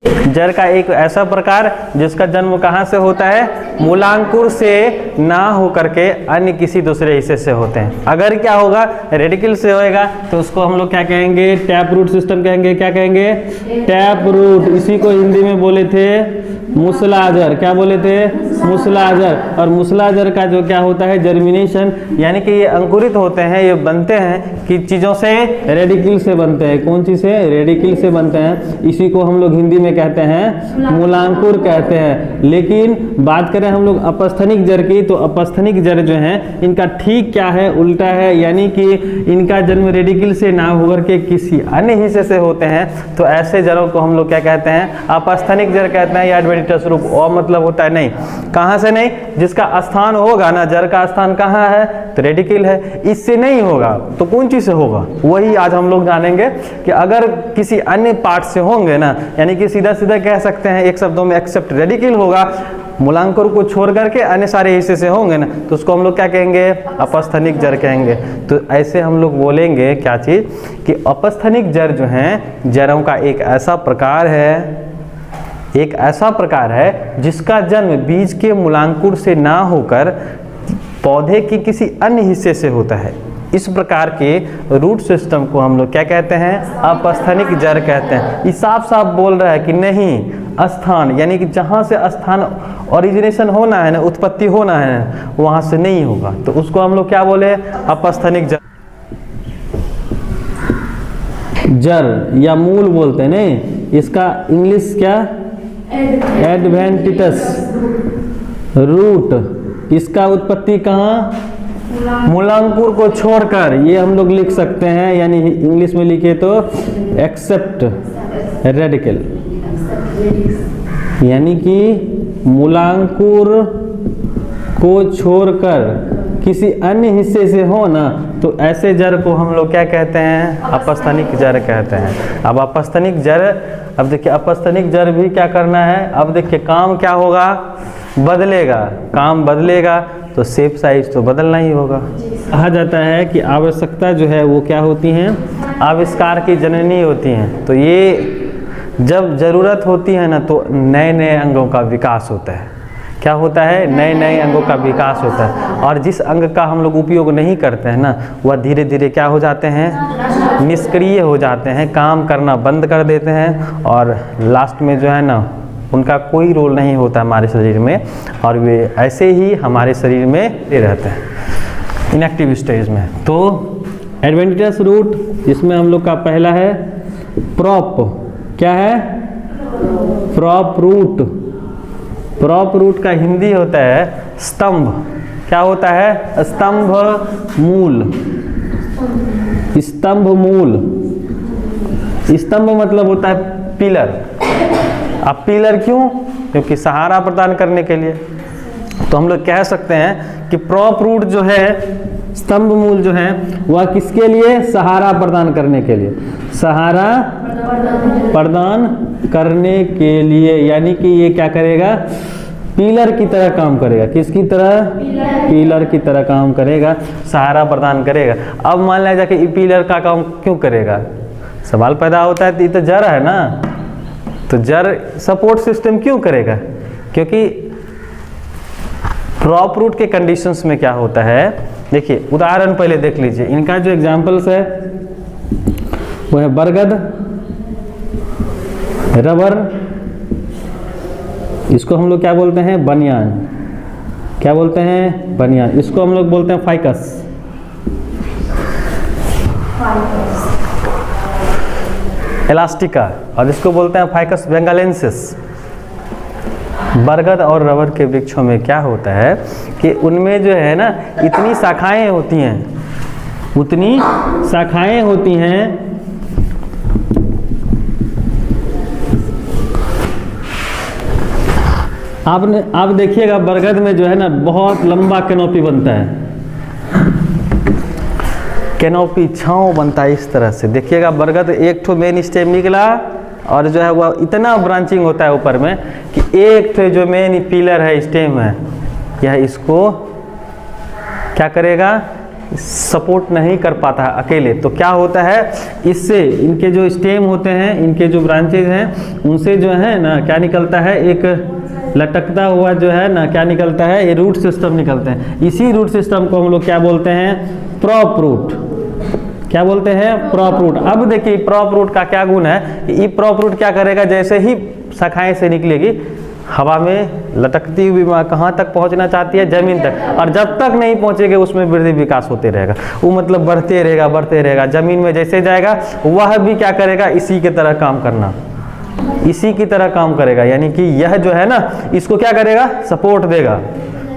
जड़ का एक ऐसा प्रकार जिसका जन्म कहाँ से होता है, मूलांकुर से ना होकर के अन्य किसी दूसरे हिस्से से होते हैं। अगर क्या होगा, रेडिकल से होएगा तो उसको हम लोग क्या कहेंगे, टैप रूट सिस्टम कहेंगे। क्या कहेंगे, टैप रूट। इसी को हिंदी में बोले थे मूसलाजर। क्या बोले थे, मूसलाजर। और मूसलाजर का जो क्या होता है, जर्मिनेशन, यानी कि ये अंकुरित होते हैं, ये बनते हैं कि चीज़ों से, रेडिकल से बनते हैं। कौन चीज़ से, रेडिकल से बनते हैं। इसी को हम लोग हिंदी में कहते हैं मूलांकुर कहते हैं। लेकिन बात करें हम लोग अपस्थनिक जड़ की, तो अपस्थनिक जड़ जो है इनका ठीक क्या है, उल्टा है। यानी कि इनका जन्म रेडिकल से ना होकर के किसी अन्य हिस्से से होते हैं। तो ऐसे जड़ों को हम लोग क्या कहते हैं, अपस्थनिक जड़ कहते हैं। या एडवेंटिटस रूप और मतलब होता है नहीं, कहाँ से नहीं, जिसका स्थान होगा ना, जड़ का स्थान कहाँ है, तो रेडिकल है। इससे नहीं होगा तो कौन चीज से होगा, वही आज हम लोग जानेंगे कि अगर किसी अन्य पार्ट से होंगे ना, यानी कि सीधा सीधा कह सकते हैं एक शब्दों में, एक्सेप्ट रेडिकल होगा, मूलांकुर को छोड़ करके अन्य सारे हिस्से से होंगे ना, तो उसको हम लोग क्या कहेंगे, अपस्थनिक जड़ कहेंगे। तो ऐसे हम लोग बोलेंगे क्या चीज, कि अपस्थनिक जड़ जो है जड़ों का एक ऐसा प्रकार है, एक ऐसा प्रकार है जिसका जन्म बीज के मूलांकुर से ना होकर पौधे के किसी अन्य हिस्से से होता है। इस प्रकार के रूट सिस्टम को हम लोग क्या कहते हैं, अपस्थनिक जड़ कहते हैं। ये साफ साफ बोल रहा है कि नहीं, स्थान यानी कि जहाँ से स्थान ओरिजिनेशन होना है ना, उत्पत्ति होना है ना, वहाँ से नहीं होगा, तो उसको हम लोग क्या बोले, अपस्थनिक जड़। जड़ या मूल बोलते हैं नहीं, इसका इंग्लिश क्या, एडवेंटिटस रूट। इसका उत्पत्ति कहाँ, मूलांकुर को छोड़कर, ये हम लोग लिख सकते हैं, यानी इंग्लिश में लिखे तो एक्सेप्ट रेडिकल, यानी कि मूलांकुर को छोड़कर किसी अन्य हिस्से से हो ना, तो ऐसे जड़ को हम लोग क्या कहते हैं, अपस्थनिक जड़ कहते हैं। अब अपस्थनिक जड़, अब देखिए अपस्थनिक जड़ भी क्या करना है, अब देखिए काम क्या होगा, बदलेगा, काम बदलेगा तो शेप साइज तो बदलना ही होगा। कहा जाता है कि आवश्यकता जो है वो क्या होती हैं, आविष्कार की जननी होती हैं। तो ये जब ज़रूरत होती है ना, तो नए नए अंगों का विकास होता है। क्या होता है, नए नए अंगों का विकास होता है। और जिस अंग का हम लोग उपयोग नहीं करते हैं ना, वह धीरे धीरे क्या हो जाते हैं, निष्क्रिय हो जाते हैं, काम करना बंद कर देते हैं, और लास्ट में जो है ना, उनका कोई रोल नहीं होता हमारे शरीर में, और वे ऐसे ही हमारे शरीर में रहते हैं इनएक्टिव स्टेज में। तो एडवेंटिटस रूट, इसमें हम लोग का पहला है प्रॉप। क्या है, प्रॉप रूट। प्रॉप रूट का हिंदी होता है स्तंभ। क्या होता है, स्तंभ मूल। स्तंभ मूल, स्तंभ मतलब होता है पिलर। अब पिलर क्यों, क्योंकि सहारा प्रदान करने के लिए। तो हम लोग कह सकते हैं कि प्रॉप रूट जो है, स्तंभ मूल जो है, वह किसके लिए, सहारा प्रदान करने के लिए, सहारा प्रदान करने के लिए। यानी कि ये क्या करेगा, पिलर की तरह काम करेगा। किसकी तरह, पिलर की तरह काम करेगा, सहारा प्रदान करेगा। अब मान लिया जाए कि पिलर का काम क्यों करेगा, सवाल पैदा होता है, तो ये तो जड़ है ना, तो जड़ सपोर्ट सिस्टम क्यों करेगा, क्योंकि प्रॉप रूट के कंडीशंस में क्या होता है, देखिए उदाहरण पहले देख लीजिए। इनका जो एग्जाम्पल्स है वो है बरगद, रबर, इसको हम लोग क्या बोलते हैं, बनियान। क्या बोलते हैं, बनियान। इसको हम लोग बोलते हैं फाइकस। एलास्टिका, और इसको बोलते हैं फाइकस बेंगालेंसिस। बरगद और रबर के वृक्षों में क्या होता है कि उनमें जो है ना, इतनी शाखाएं होती हैं, उतनी शाखाएं होती हैं, आप देखिएगा बरगद में जो है ना, बहुत लंबा कैनोपी बनता है, कैनोपी छांव बनता है इस तरह से। देखिएगा बरगद एक ठो मेन स्टेम निकला, और जो है वह इतना ब्रांचिंग होता है ऊपर में कि एक ठो जो मेन पिलर है, स्टेम है, यह इसको क्या करेगा, सपोर्ट नहीं कर पाता है अकेले। तो क्या होता है, इससे इनके जो स्टेम होते हैं, इनके जो ब्रांचेज हैं, उनसे जो है ना क्या निकलता है, एक लटकता हुआ जो है ना क्या निकलता है, ये रूट सिस्टम निकलते हैं। इसी रूट सिस्टम को हम लोग क्या बोलते हैं, प्रॉप रूट। क्या बोलते हैं, प्रॉप रूट। अब देखिए प्रॉप रूट का क्या गुण है, ये प्रॉप रूट क्या करेगा, जैसे ही शाखाएं से निकलेगी हवा में लटकती हुई कहाँ तक पहुँचना चाहती है, जमीन तक, और जब तक नहीं पहुँचेगी उसमें वृद्धि विकास होते रहेगा। वो मतलब बढ़ते रहेगा, जमीन में जैसे जाएगा वह भी क्या करेगा, इसी की तरह काम करना, इसी की तरह काम करेगा। यानी कि यह जो है ना, इसको क्या करेगा, सपोर्ट देगा।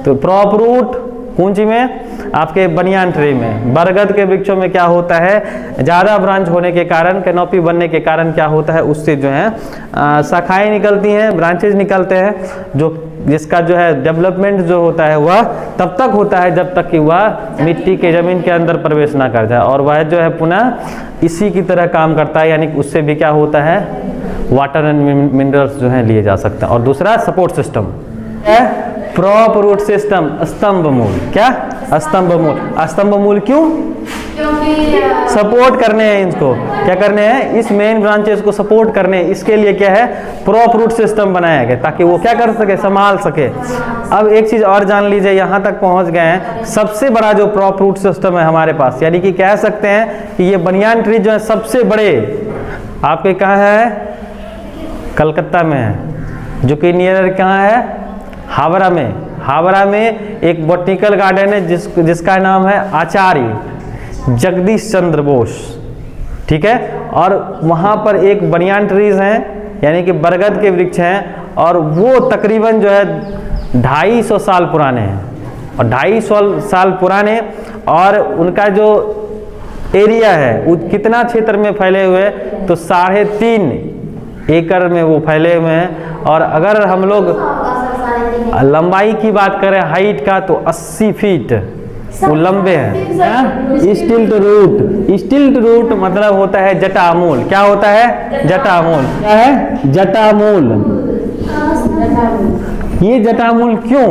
तो प्रॉप रूट कौन में, आपके बनियान ट्री में, बरगद के वृक्षों में क्या होता है, ज़्यादा ब्रांच होने के कारण, कैनोपी बनने के कारण क्या होता है, उससे जो है शाखाएं निकलती हैं, ब्रांचेज निकलते हैं, जो जिसका जो है डेवलपमेंट जो होता है वह तब तक होता है जब तक कि वह मिट्टी के ज़मीन के अंदर प्रवेश ना कर जाए, और वह जो है पुनः इसी की तरह काम करता है। यानी उससे भी क्या होता है, वाटर एंड मिनरल्स जो है लिए जा सकते हैं। और दूसरा सपोर्ट सिस्टम है प्रॉप रूट सिस्टम, स्तंभ मूल। क्या, स्तंभ मूल। स्तंभ मूल क्यों, क्योंकि सपोर्ट करने हैं, इसको क्या करने हैं, इस मेन ब्रांचेस को सपोर्ट करने हैं। इसके लिए क्या है, प्रॉप रूट सिस्टम बनाया गया ताकि वो क्या कर सके, संभाल सके। अब एक चीज और जान लीजिए, यहाँ तक पहुँच गए हैं, सबसे बड़ा जो प्रॉप रूट सिस्टम है हमारे पास, यानी कि कह सकते हैं कि ये बनियान ट्री जो है सबसे बड़े आपके कहाँ है, कलकत्ता में है, जो कि नियर कहाँ है, हावड़ा में। हावड़ा में एक बॉटनिकल गार्डन है जिसका नाम है आचार्य जगदीश चंद्र बोस, ठीक है। और वहाँ पर एक बनियान ट्रीज हैं, यानी कि बरगद के वृक्ष हैं, और वो तकरीबन जो है 250 साल पुराने हैं, और 250 साल पुराने, और उनका जो एरिया है वो कितना क्षेत्र में फैले हुए, तो 3.5 एकड़ में वो फैले हुए हैं। और अगर हम लोग लंबाई की बात करें, हाइट का, तो 80 फीट वो लंबे हैं। स्टिल्ट रूट, स्टिल्ट रूट मतलब होता है जटामूल। क्या होता है, जटामूल। क्या है, जटामूल। ये जटामूल क्यों,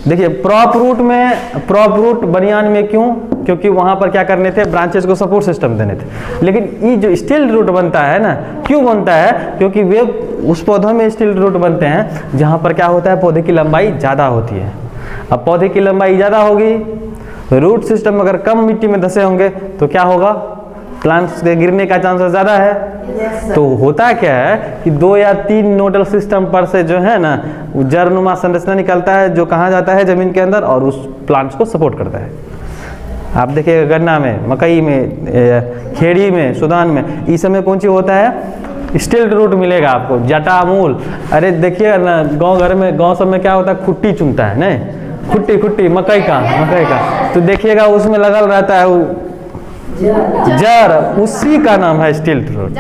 देखिए प्रॉप रूट में, प्रॉप रूट बनियान में क्यों, क्योंकि वहां पर क्या करने थे, ब्रांचेस को सपोर्ट सिस्टम देने थे। लेकिन ये जो स्टिल्ट रूट बनता है ना, क्यों बनता है, क्योंकि वे उस पौधों में स्टिल्ट रूट बनते हैं जहां पर क्या होता है, पौधे की लंबाई ज़्यादा होती है। अब पौधे की लंबाई ज़्यादा होगी, रूट सिस्टम अगर कम मिट्टी में धसे होंगे तो क्या होगा, प्लांट्स के गिरने का चांसेस ज़्यादा है। तो होता क्या है कि 2 या 3 नोडल सिस्टम पर से जो है ना जड़नुमा संरचना निकलता है, जो कहाँ जाता है, जमीन के अंदर, और उस प्लांट्स को सपोर्ट करता है। आप देखिए गन्ना में, मकई में, खेड़ी में, सुदान में, इस समय कौन सी होता है, स्टिल्ट रूट मिलेगा आपको, जटामूल। अरे देखिए ना, गांव घर में, गांव सब में क्या होता है, खुट्टी चुनता है, नहीं खुट्टी मकई का, तो देखिएगा उसमें लगल रहता है वो जड़, उसी का नाम है स्टिल्ट रूट।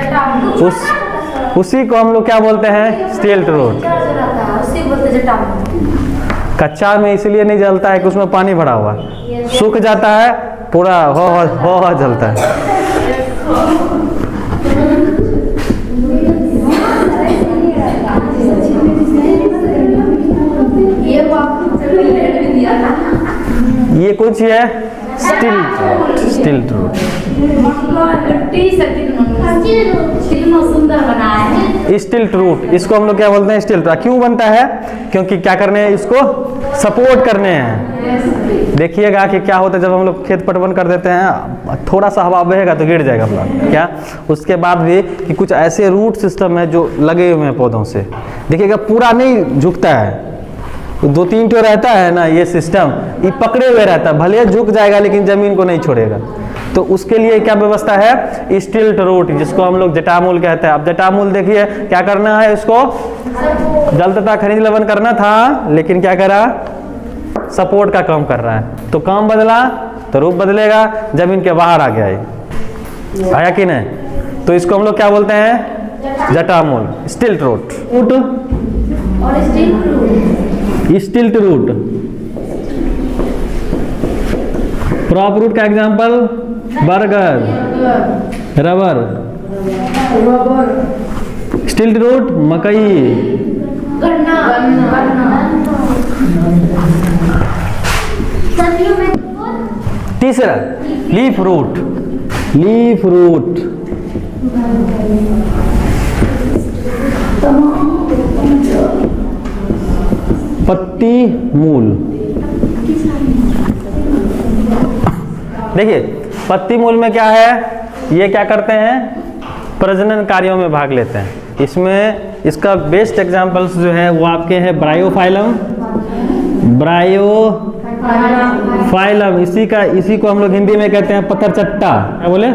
उसी को हम लोग क्या बोलते हैं, स्टिल्ट रूट। कच्चा में इसलिए नहीं जलता है कि उसमें पानी भरा हुआ, सूख जाता है पूरा हो जलता है। ये कुछ है स्टिल्ट रूट। स्टिल्ट रूट, इसको हम लोग क्या बोलते हैं, स्टिल्ट रूट। क्यों बनता है, क्योंकि क्या करने हैं, इसको सपोर्ट करने हैं। देखिएगा कि क्या होता है, जब हम लोग खेत पटवन कर देते हैं, थोड़ा सा हवा बहेगा तो गिर जाएगा प्लांट, क्या, उसके बाद भी कि कुछ ऐसे रूट सिस्टम है जो लगे हुए हैं पौधों से, देखिएगा पूरा नहीं झुकता है, 2-3 ठो रहता है ना ये सिस्टम, ये पकड़े हुए रहता है, भले झुक जाएगा लेकिन जमीन को नहीं छोड़ेगा। तो उसके लिए क्या व्यवस्था है, स्टिल्ट रूट, जिसको हम लोग जटामूल कहते हैं। अब जटामूल देखिए क्या करना है, इसको जल तथा खनिज लवण करना था, लेकिन क्या करा, सपोर्ट का काम कर रहा है। तो काम बदला तो रूप बदलेगा, जमीन के बाहर आ गया, आया कि नहीं। तो इसको हम लोग क्या बोलते हैं, जटामूल, stilt root. Stilt root, prop root का एग्जांपल बरगद, रबर। स्टिल्ट रूट मकई, तीसरा लीफ रूट, लीफ रूट, पत्ती मूल। देखिए पत्ती मूल में क्या है, ये क्या करते हैं, प्रजनन कार्यों में भाग लेते हैं। इसमें इसका बेस्ट एग्जांपल्स जो है वो आपके हैं ब्रायोफाइलम, ब्रायोफाइलम, इसी को हम लोग हिंदी में कहते हैं पत्थर चट्टा। क्या बोले?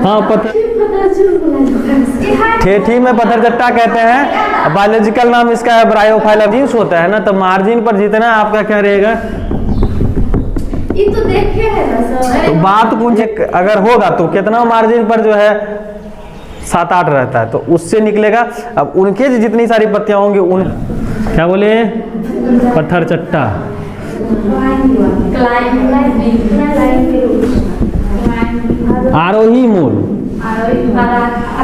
हाँ पत्थर, ठेठी में पत्थर चट्टा कहते हैं। बायोलॉजिकल नाम इसका है ब्रायोफाइलम। यूज होता है ना, तो मार्जिन पर जितना आपका क्या रहेगा, ये तो देखे है ना सर। तो बात कुछ अगर होगा तो कितना मार्जिन पर जो है 7-8 रहता है, तो उससे निकलेगा। अब उनके जितनी सारी पत्तियां होंगी उन क्या बोले, पत्थर चट्टा। आरोही मूल,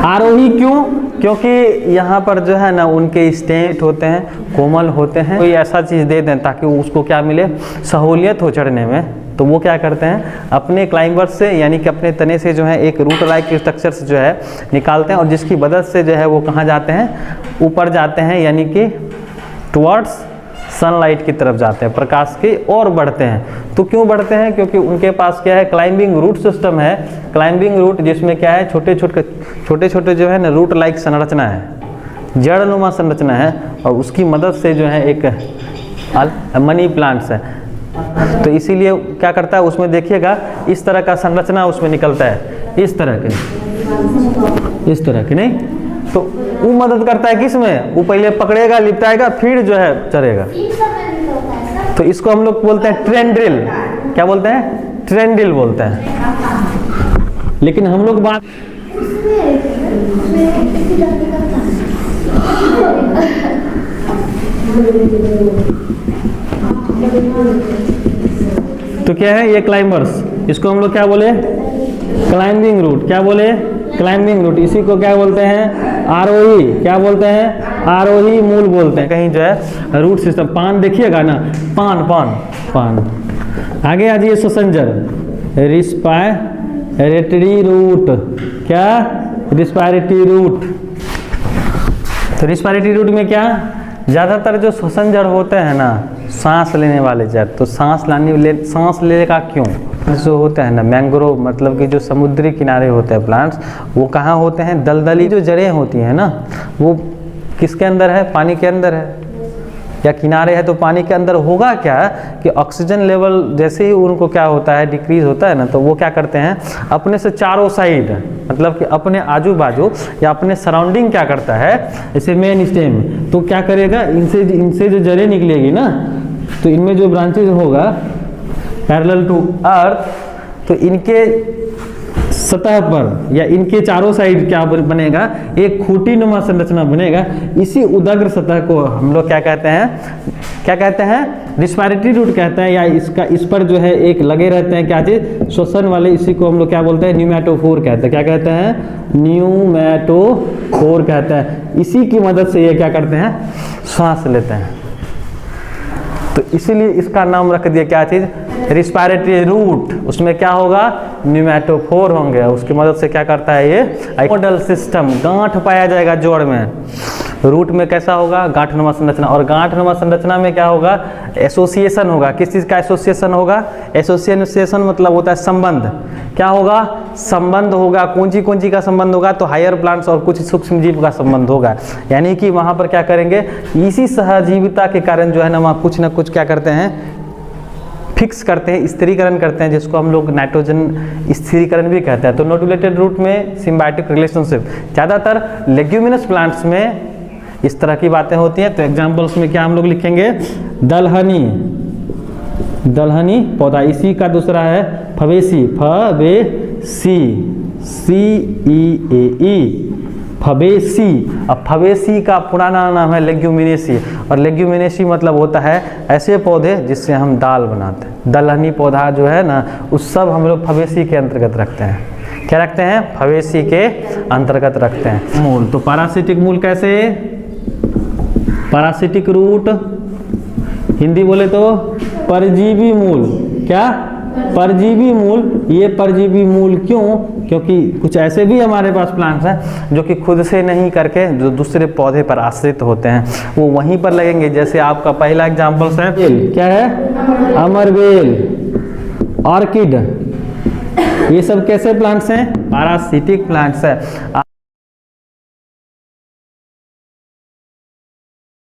आरोही क्यों? क्योंकि यहाँ पर जो है ना उनके स्टेट होते हैं, कोमल होते हैं। कोई ऐसा चीज़ दे दें ताकि उसको क्या मिले, सहूलियत हो चढ़ने में, तो वो क्या करते हैं अपने क्लाइंबर से, यानी कि अपने तने से जो है एक रूट लाइक स्ट्रक्चर से जो है निकालते हैं, और जिसकी मदद से जो है वो कहाँ जाते हैं, ऊपर जाते हैं, यानी कि टुवर्ड्स सनलाइट की तरफ जाते हैं, प्रकाश की ओर बढ़ते हैं। तो क्यों बढ़ते हैं? क्योंकि उनके पास क्या है, क्लाइंबिंग रूट सिस्टम है। क्लाइंबिंग रूट जिसमें क्या है, छोटे छोटे जो है ना रूट लाइक संरचना है, जड़नुमा संरचना है, और उसकी मदद से जो है एक मनी प्लांट्स है। तो इसीलिए क्या करता है, उसमें देखिएगा इस तरह का संरचना उसमें निकलता है, इस तरह के नहीं, तो वो मदद करता है किसमें, वो पहले पकड़ेगा, लिपटाएगा, फिर जो है चढ़ेगा। तो इसको हम लोग बोलते हैं ट्रेंड्रिल। क्या बोलते हैं? ट्रेंड्रिल बोलते हैं। लेकिन हम लोग बात तो क्या है, ये क्लाइंबर्स, इसको हम लोग क्या बोले, क्लाइंबिंग रूट। क्या बोले? Climbing route. इसी को क्या बोलते हैं, आरोही। क्या बोलते हैं? आरोही मूल बोलते हैं। कहीं जो है रूट सिस्टम, पान देखिएगा ना, पान। आगे आ जाइए, स्वसंजर, रिस्पायरेटरी रूट। क्या? Respiratory route. तो रिस्पायरेटरी रूट में क्या, ज़्यादातर जो श्वसन जड़ होते हैं ना, सांस लेने वाले जड़, तो सांस लेने का क्यों जो होता है ना, मैंग्रोव मतलब कि जो समुद्री किनारे होते हैं प्लांट्स, वो कहाँ होते हैं, दलदली जो जड़ें होती हैं ना, वो किसके अंदर है, पानी के अंदर है, या किनारे है तो पानी के अंदर। होगा क्या कि ऑक्सीजन लेवल जैसे ही उनको क्या होता है, डिक्रीज होता है ना, तो वो क्या करते हैं अपने से चारों साइड, मतलब कि अपने आजू बाजू या अपने सराउंडिंग क्या करता है, जैसे मेन स्टेम, तो क्या करेगा, इनसे जो जड़ें निकलेगी ना, तो इनमें जो ब्रांचेज होगा पैरेलल टू अर्थ, तो इनके सतह पर या इनके चारों साइड क्या बनेगा, एक खूंटी नुमा संरचना बनेगा। इसी उदग्र सतह को हम लोग क्या कहते हैं, रिस्पायरेटरी रूट कहते हैं, या इस पर जो है एक लगे रहते हैं क्या चीज, श्वसन वाले, इसी को हम लोग क्या बोलते हैं, न्यूमैटोफोर कहते हैं। क्या कहते हैं? न्यूमैटोफोर कहते हैं। इसी की मदद से ये क्या करते हैं, सांस लेते हैं। तो इसीलिए इसका नाम रख दिया क्या चीज, रिस्पायरेटरी रूट। उसमें क्या होगा, न्यूमैटोफोर होंगे, उसकी मदद से क्या करता है ये नोडल सिस्टम, गांठ पाया जाएगा जोड़ में। रूट में कैसा होगा, गांठनुमा संरचना, और गांठनुमा संरचना में क्या होगा, एसोसिएशन होगा। किस चीज़ का एसोसिएशन होगा, एसोसिएशन मतलब होता है संबंध। क्या होगा, संबंध होगा। कौन सी का संबंध होगा, तो हायर प्लांट्स और कुछ सूक्ष्म जीव का संबंध होगा। यानी कि वहाँ पर क्या करेंगे, इसी सहजीविता के कारण जो है ना, वहाँ कुछ ना कुछ क्या करते हैं, फिक्स करते हैं, स्थिरीकरण करते हैं, जिसको हम लोग नाइट्रोजन स्थिरीकरण भी कहते हैं। तो नोडुलेटेड रूट में सिम्बायोटिक रिलेशनशिप, ज़्यादातर लेग्यूमिनस प्लांट्स में इस तरह की बातें होती हैं। तो एग्जाम्पल्स में क्या हम लोग लिखेंगे, दलहनी पौधा। इसी का दूसरा है फबेसी, CEAE, फबेसी। अब फबेसी का पुराना नाम है लेग्यूमिनेसी, और लेग्यूमिनेसी मतलब होता है ऐसे पौधे जिससे हम दाल बनाते हैं। दलहनी पौधा जो है ना, उस सब हम लोग फबेसी के अंतर्गत रखते हैं। क्या रखते हैं, फबेसी के अंतर्गत रखते हैं। मूल, तो पैरासिटिक मूल कैसे, पैरासिटिक रूट, हिंदी बोले तो परजीवी मूल। क्या, परजीवी मूल। ये परजीवी मूल क्यों? क्योंकि कुछ ऐसे भी हमारे पास प्लांट्स हैं जो कि खुद से नहीं करके जो दूसरे पौधे पर आश्रित होते हैं, वो वहीं पर लगेंगे। जैसे आपका पहला एग्जाम्पल है क्या है? अमरबेल, ऑर्किड, ये सब कैसे प्लांट्स हैं? पैरासिटिक प्लांट्स है।